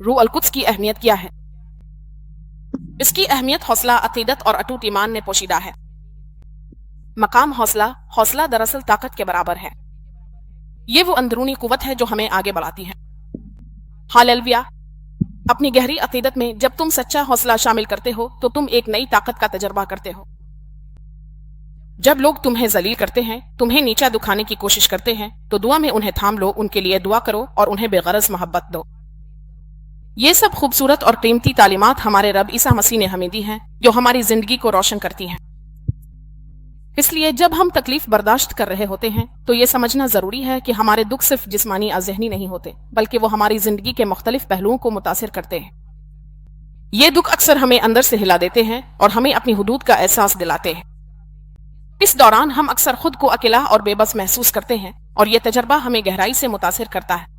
روح القدس کی اہمیت کیا ہے؟ اس کی اہمیت حوصلہ، عقیدت اور اٹوٹ ایمان نے پوشیدہ ہے۔ مقام حوصلہ دراصل طاقت کے برابر ہے۔ یہ وہ اندرونی قوت ہے جو ہمیں آگے بڑھاتی ہے۔ ہاللویا! اپنی گہری عقیدت میں جب تم سچا حوصلہ شامل کرتے ہو تو تم ایک نئی طاقت کا تجربہ کرتے ہو۔ جب لوگ تمہیں ذلیل کرتے ہیں، تمہیں نیچا دکھانے کی کوشش کرتے ہیں، تو دعا میں انہیں تھام لو، ان کے لیے دعا کرو اور انہیں بے غرض محبت دو۔ یہ سب خوبصورت اور قیمتی تعلیمات ہمارے رب عیسیٰ مسیح نے ہمیں دی ہیں، جو ہماری زندگی کو روشن کرتی ہیں۔ اس لیے جب ہم تکلیف برداشت کر رہے ہوتے ہیں تو یہ سمجھنا ضروری ہے کہ ہمارے دکھ صرف جسمانی یا ذہنی نہیں ہوتے، بلکہ وہ ہماری زندگی کے مختلف پہلوؤں کو متاثر کرتے ہیں۔ یہ دکھ اکثر ہمیں اندر سے ہلا دیتے ہیں اور ہمیں اپنی حدود کا احساس دلاتے ہیں۔ اس دوران ہم اکثر خود کو اکیلا اور بے بس محسوس کرتے ہیں، اور یہ تجربہ ہمیں گہرائی سے متاثر کرتا ہے۔